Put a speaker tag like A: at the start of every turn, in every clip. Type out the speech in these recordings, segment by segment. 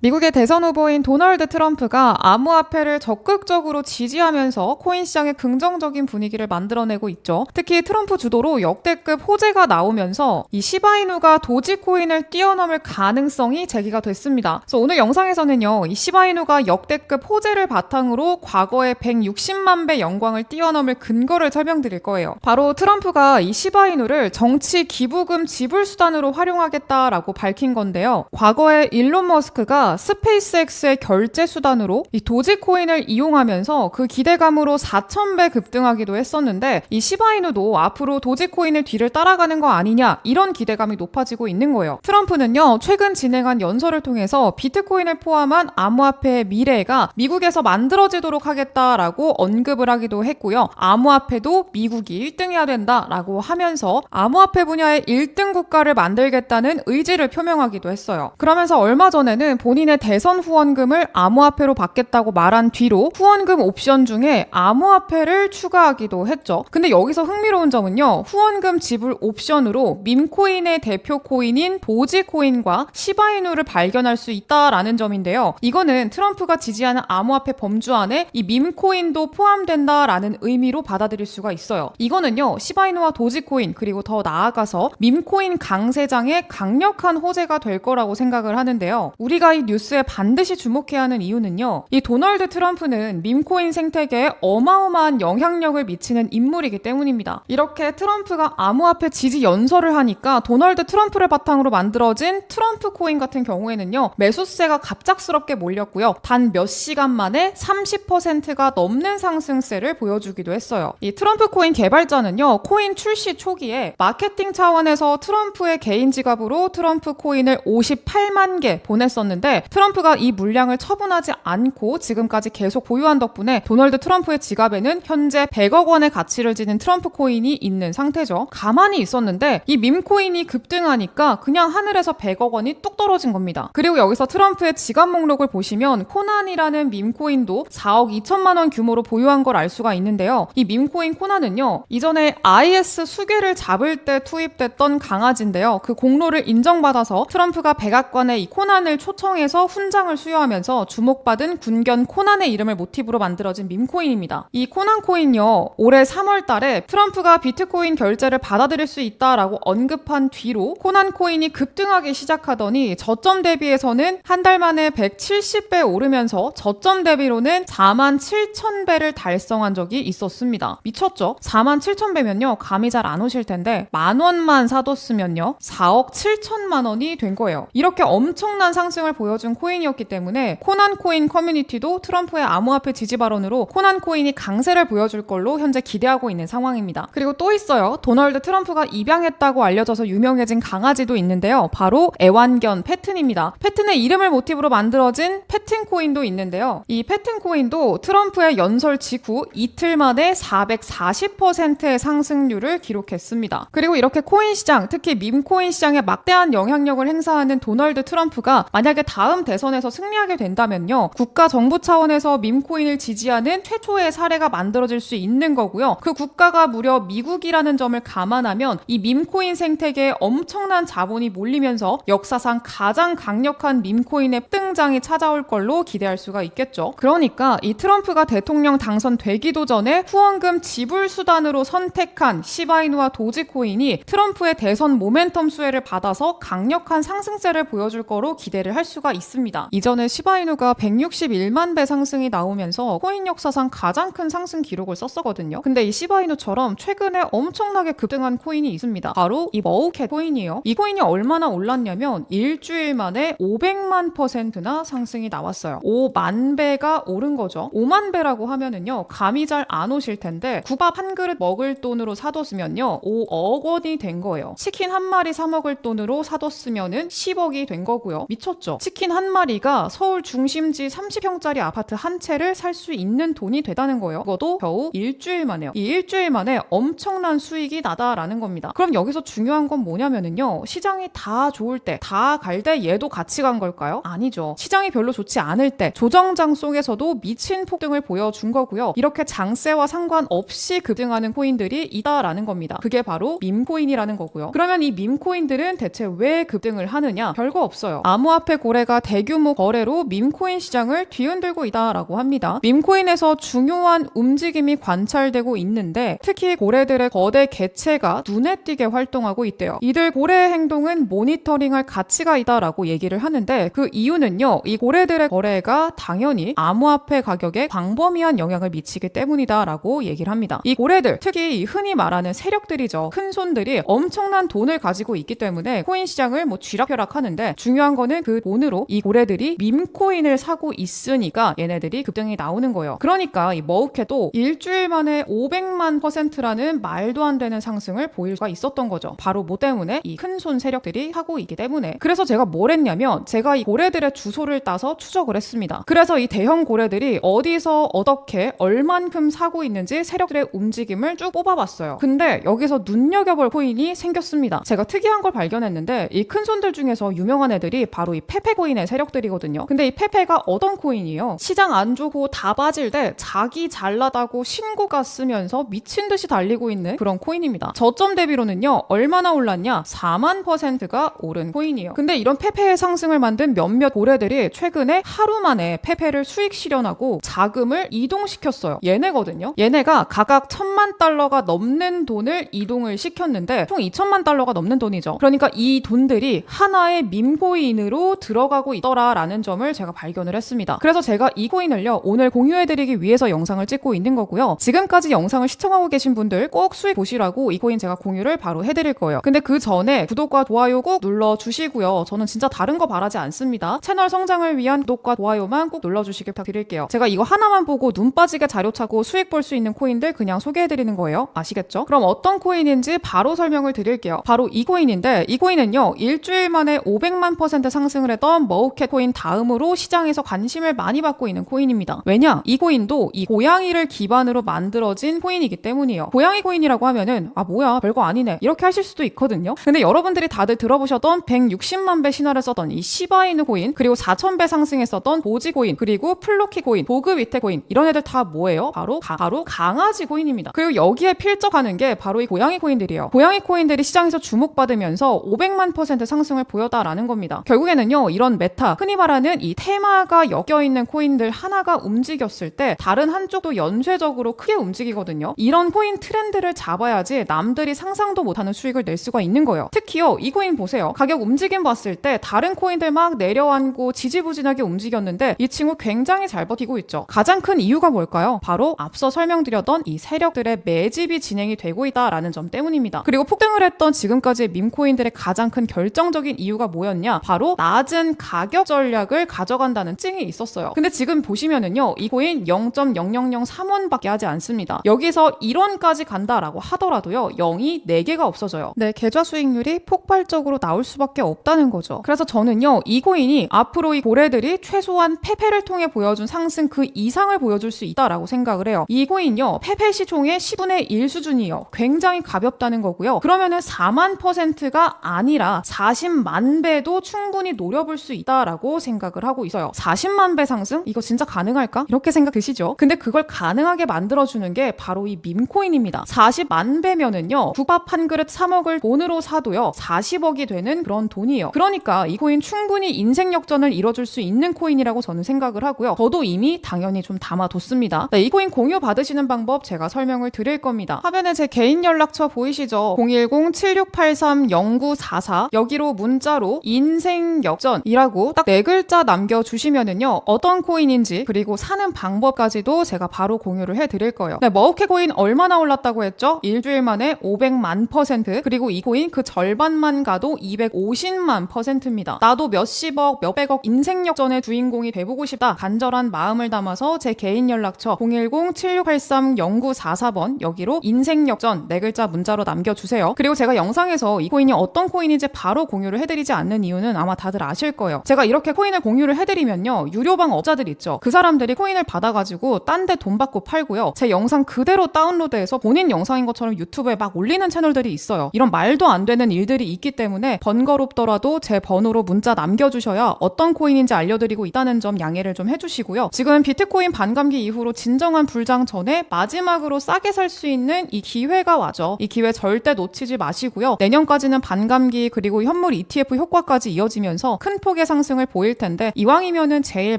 A: 미국의 대선 후보인 도널드 트럼프가 암호화폐를 적극적으로 지지하면서 코인 시장에 긍정적인 분위기를 만들어내고 있죠. 특히 트럼프 주도로 역대급 호재가 나오면서 이 시바이누가 도지코인을 뛰어넘을 가능성이 제기가 됐습니다. 그래서 오늘 영상에서는요, 이 시바이누가 역대급 호재를 바탕으로 과거의 160만 배 영광을 뛰어넘을 근거를 설명드릴 거예요. 바로 트럼프가 이 시바이누를 정치 기부금 지불 수단으로 활용하겠다라고 밝힌 건데요. 과거에 일론 머스크가 스페이스X의 결제 수단으로 이 도지코인을 이용하면서 그 기대감으로 4,000배 급등하기도 했었는데, 이 시바이누도 앞으로 도지코인을 뒤를 따라가는 거 아니냐, 이런 기대감이 높아지고 있는 거예요. 트럼프는요, 최근 진행한 연설을 통해서 비트코인을 포함한 암호화폐의 미래가 미국에서 만들어지도록 하겠다라고 언급을 하기도 했고요. 암호화폐도 미국이 1등해야 된다라고 하면서 암호화폐 분야의 1등 국가를 만들겠다는 의지를 표명하기도 했어요. 그러면서 얼마 전에는 본인의 대선 후원금을 암호화폐로 받겠다고 말한 뒤로 후원금 옵션 중에 암호화폐를 추가하기도 했죠. 근데 여기서 흥미로운 점은요, 후원금 지불 옵션으로 밈코인의 대표 코인인 도지코인과 시바이누를 발견할 수 있다라는 점인데요. 이거는 트럼프가 지지하는 암호화폐 범주 안에 이 밈코인도 포함된다라는 의미로 받아들일 수가 있어요. 이거는요, 시바이누와 도지코인, 그리고 더 나아가서 밈코인 강세장의 강력한 호재가 될 거라고 생각을 하는데요. 우리가 이 뉴스에 반드시 주목해야 하는 이유는요, 이 도널드 트럼프는 밈코인 생태계에 어마어마한 영향력을 미치는 인물이기 때문입니다. 이렇게 트럼프가 암호화폐 지지 연설을 하니까 도널드 트럼프를 바탕으로 만들어진 트럼프 코인 같은 경우에는요, 매수세가 갑작스럽게 몰렸고요. 단 몇 시간 만에 30%가 넘는 상승세를 보여주기도 했어요. 이 트럼프 코인 개발자는요, 코인 출시 초기에 마케팅 차원에서 트럼프의 개인 지갑으로 트럼프 코인을 58만 개 보냈었는데, 트럼프가 이 물량을 처분하지 않고 지금까지 계속 보유한 덕분에 도널드 트럼프의 지갑에는 현재 100억 원의 가치를 지닌 트럼프 코인이 있는 상태죠. 가만히 있었는데 이 밈코인이 급등하니까 그냥 하늘에서 100억 원이 뚝 떨어진 겁니다. 그리고 여기서 트럼프의 지갑 목록을 보시면 코난이라는 밈코인도 4억 2천만 원 규모로 보유한 걸 알 수가 있는데요. 이 밈코인 코난은요, 이전에 IS 수괴를 잡을 때 투입됐던 강아지인데요. 그 공로를 인정받아서 트럼프가 백악관에 이 코난을 초청해서 훈장을 수여하면서 주목받은 군견 코난의 이름을 모티브로 만들어진 밈코인입니다. 이 코난 코인요, 올해 3월 달에 트럼프가 비트코인 결제를 받아들일 수 있다라고 언급한 뒤로 코난 코인이 급등하기 시작하더니 저점 대비해서는 한 달 만에 170배 오르면서 저점 대비로는 47,000배를 달성한 적이 있었습니다. 미쳤죠? 47,000배면요, 감이 잘 안 오실 텐데 10,000원만 사뒀으면요, 4억 7천만 원이 된 거예요. 이렇게 엄청난 상승을 보여준 코인이었기 때문에 코난 코인 커뮤니티도 트럼프의 암호화폐 지지 발언으로 코난 코인이 강세를 보여줄 걸로 현재 기대하고 있는 상황입니다. 그리고 또 있어요. 도널드 트럼프가 입양했다고 알려져서 유명해진 강아지도 있는데요. 바로 애완견 패튼입니다. 패튼의 이름을 모티브로 만들어진 패튼 코인도 있는데요. 이 패튼 코인도 트럼프의 연설 직후 이틀 만에 440%의 상승률을 기록했습니다. 그리고 이렇게 코인 시장, 특히 밈코인 시장에 막대한 영향력을 행사하는 도널드 트럼프가 만약에 다음 대선에서 승리하게 된다면요, 국가 정부 차원에서 밈코인을 지지하는 최초의 사례가 만들어질 수 있는 거고요. 그 국가가 무려 미국이라는 점을 감안하면 이 밈코인 생태계에 엄청난 자본이 몰리면서 역사상 가장 강력한 밈코인의 등장이 찾아올 걸로 기대할 수가 있겠죠. 그러니까 이 트럼프가 대통령 당선되기도 전에 후원금 지불 수단으로 선택한 시바이누와 도지코인이 트럼프의 대선 모멘텀 수혜를 받아서 강력한 상승세를 보여줄 거로 기대를 할 수가 있습니다. 이전에 시바이누가 161만 배 상승이 나오면서 코인 역사상 가장 큰 상승 기록을 썼었거든요. 근데 이 시바이누처럼 최근에 엄청나게 급등한 코인이 있습니다. 바로 이 머우캣 코인이에요. 이 코인이 얼마나 올랐냐면 일주일 만에 500만%나 상승이 나왔어요. 5만 배가 오른 거죠. 5만 배라고 하면은요, 감이 잘 안 오실 텐데 국밥 한 그릇 먹을 돈으로 사뒀으면요, 5억 원이 된 거예요. 치킨 한 마리 사 먹을 돈으로 사뒀으면은 10억이 된 거고요. 미쳤죠? 치킨 한 마리가 서울 중심지 30평짜리 아파트 한 채를 살 수 있는 돈이 되다는 거예요. 그것도 겨우 일주일 만에요. 이 일주일 만에 엄청난 수익이 나다라는 겁니다. 그럼 여기서 중요한 건 뭐냐면은요, 시장이 다 좋을 때, 다 갈 때 얘도 같이 간 걸까요? 아니죠. 시장이 별로 좋지 않을 때 조정장 속에서도 미친 폭등을 보여준 거고요. 이렇게 장세와 상관없이 급등하는 코인들이 있다라는 겁니다. 그게 바로 밈코인이라는 거고요. 그러면 이 밈코인들은 대체 왜 급등을 하느냐? 별거 없어요. 암호화폐 고래가 고래들과 대규모 거래로 밈코인 시장을 뒤흔들고 있다라고 합니다. 밈코인에서 중요한 움직임이 관찰되고 있는데 특히 고래들의 거대 개체가 눈에 띄게 활동하고 있대요. 이들 고래의 행동은 모니터링할 가치가 있다라고 얘기를 하는데 그 이유는요. 이 고래들의 거래가 당연히 암호화폐 가격에 광범위한 영향을 미치기 때문이다라고 얘기를 합니다. 이 고래들, 특히 이 흔히 말하는 세력들이죠. 큰 손들이 엄청난 돈을 가지고 있기 때문에 코인 시장을 쥐락펴락 하는데 중요한 거는 그 돈으로 이 고래들이 밈코인을 사고 있으니까 얘네들이 급등이 나오는 거예요. 그러니까 이 머우캣도 일주일 만에 500만%라는 말도 안 되는 상승을 보일 수가 있었던 거죠. 바로 뭐 때문에? 이 큰 손 세력들이 하고 있기 때문에. 그래서 제가 뭘 했냐면 제가 이 고래들의 주소를 따서 추적을 했습니다. 그래서 이 대형 고래들이 어디서 어떻게 얼만큼 사고 있는지 세력들의 움직임을 쭉 뽑아봤어요. 근데 여기서 눈여겨볼 코인이 생겼습니다. 제가 특이한 걸 발견했는데 이 큰 손들 중에서 유명한 애들이 바로 이 페페 코인의 세력들이거든요. 근데 이 페페가 어떤 코인이에요? 시장 안 좋고 다 빠질 때 자기 잘나다고 신고가 쓰면서 미친 듯이 달리고 있는 그런 코인입니다. 저점 대비로는요. 얼마나 올랐냐? 4만%가 오른 코인이에요. 근데 이런 페페의 상승을 만든 몇몇 고래들이 최근에 하루 만에 페페를 수익 실현하고 자금을 이동시켰어요. 얘네거든요. 얘네가 각각 1,000만 달러가 넘는 돈을 이동을 시켰는데 총 2,000만 달러가 넘는 돈이죠. 그러니까 이 돈들이 하나의 밈코인으로 들어가고 있더라라는 점을 제가 발견을 했습니다. 그래서 제가 이 코인을요. 오늘 공유해드리기 위해서 영상을 찍고 있는 거고요. 지금까지 영상을 시청하고 계신 분들 꼭 수익 보시라고 이 코인 제가 공유를 바로 해드릴 거예요. 근데 그 전에 구독과 좋아요 꼭 눌러주시고요. 저는 진짜 다른 거 바라지 않습니다. 채널 성장을 위한 구독과 좋아요만 꼭 눌러주시길 부탁드릴게요. 제가 이거 하나만 보고 눈 빠지게 자료 차고 수익 볼 수 있는 코인들 그냥 소개해드리는 거예요. 아시겠죠? 그럼 어떤 코인인지 바로 설명을 드릴게요. 바로 이 코인인데 이 코인은요. 일주일 만에 500만% 상승을 했던 머우캣 코인 다음으로 시장에서 관심을 많이 받고 있는 코인입니다. 왜냐? 이 코인도 이 고양이를 기반으로 만들어진 코인이기 때문이에요. 고양이 코인이라고 하면은 뭐야 별거 아니네 이렇게 하실 수도 있거든요. 근데 여러분들이 다들 들어보셨던 160만 배 신화를 썼던 이 시바이누 코인 그리고 4,000배 상승했었던 도지 코인 그리고 플로키 코인 보그 위테 코인 이런 애들 다 뭐예요? 바로 강아지 코인입니다. 그리고 여기에 필적하는 게 바로 이 고양이 코인들이에요. 고양이 코인들이 시장에서 주목받으면서 500만% 상승을 보였다라는 겁니다. 결국에는요 이런 메타 흔히 말하는 이 테마가 엮여있는 코인들 하나가 움직였을 때 다른 한쪽도 연쇄적으로 크게 움직이거든요. 이런 코인 트렌드를 잡아야지 남들이 상상도 못하는 수익을 낼 수가 있는 거예요. 특히요 이 코인 보세요. 가격 움직임 봤을 때 다른 코인들 막 내려앉고 지지부진하게 움직였는데 이 친구 굉장히 잘 버티고 있죠. 가장 큰 이유가 뭘까요? 바로 앞서 설명드렸던 이 세력들의 매집이 진행이 되고 있다라는 점 때문입니다. 그리고 폭등을 했던 지금까지의 밈코인들의 가장 큰 결정적인 이유가 뭐였냐? 바로 낮은 가격 전략을 가져간다는 찡이 있었어요. 근데 지금 보시면은요 이 코인 0.0003원밖에 하지 않습니다. 여기서 1원까지 간다라고 하더라도요 0이 4개가 없어져요. 네, 계좌 수익률이 폭발적으로 나올 수밖에 없다는 거죠. 그래서 저는요 이 코인이 앞으로 이 고래들이 최소한 페페를 통해 보여준 상승 그 이상을 보여줄 수 있다라고 생각을 해요. 이 코인요 페페 시총의 10분의 1 수준이에요. 굉장히 가볍다는 거고요. 그러면은 4만%가 아니라 40만 배도 충분히 노려볼 수 있다라고 생각을 하고 있어요. 40만 배 상승? 이거 진짜 가능할까? 이렇게 생각 드시죠? 근데 그걸 가능하게 만들어주는 게 바로 이 밈코인입니다. 40만 배면은요 국밥 한 그릇 3억을 돈으로 사도요 40억이 되는 그런 돈이에요. 그러니까 이 코인 충분히 인생 역전을 이뤄줄 수 있는 코인이라고 저는 생각을 하고요. 저도 이미 당연히 좀 담아뒀습니다. 네, 이 코인 공유 받으시는 방법 제가 설명을 드릴 겁니다. 화면에 제 개인 연락처 보이시죠? 010-7683-0944 여기로 문자로 인생 역전이라고 딱 4글자 남겨주시면은요 어떤 코인인지 그리고 사는 방법까지도 제가 바로 공유를 해드릴 거예요. 네, 머우캣 코인 얼마나 올랐다고 했죠? 일주일 만에 500만% 그리고 이 코인 그 절반만 가도 250만%입니다. 나도 몇십억 몇백억 인생 역전의 주인공이 돼보고 싶다 간절한 마음을 담아서 제 개인 연락처 010-7683-0944번 여기로 인생 역전 4글자 문자로 남겨주세요. 그리고 제가 영상에서 이 코인이 어떤 코인인지 바로 공유를 해드리지 않는 이유는 아마 다들 아실 거예요. 제가 이렇게 코인을 공유를 해드리면요 유료방 업자들 있죠. 그 사람들이 코인을 받아가지고 딴 데 돈 받고 팔고요. 제 영상 그대로 다운로드해서 본인 영상인 것처럼 유튜브에 막 올리는 채널들이 있어요. 이런 말도 안 되는 일들이 있기 때문에 번거롭더라도 제 번호로 문자 남겨주셔야 어떤 코인인지 알려드리고 있다는 점 양해를 좀 해주시고요. 지금 비트코인 반감기 이후로 진정한 불장 전에 마지막으로 싸게 살 수 있는 이 기회가 와죠. 이 기회 절대 놓치지 마시고요. 내년까지는 반감기 그리고 현물 ETF 효과까지 이어지면서 큰 폭의 대폭의 상승을 보일 텐데 이왕이면은 제일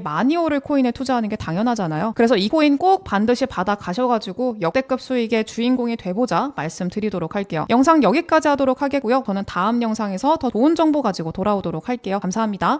A: 많이 오를 코인에 투자하는 게 당연하잖아요. 그래서 이 코인 꼭 반드시 받아 가셔가지고 역대급 수익의 주인공이 돼보자 말씀드리도록 할게요. 영상 여기까지 하도록 하겠고요. 저는 다음 영상에서 더 좋은 정보 가지고 돌아오도록 할게요. 감사합니다.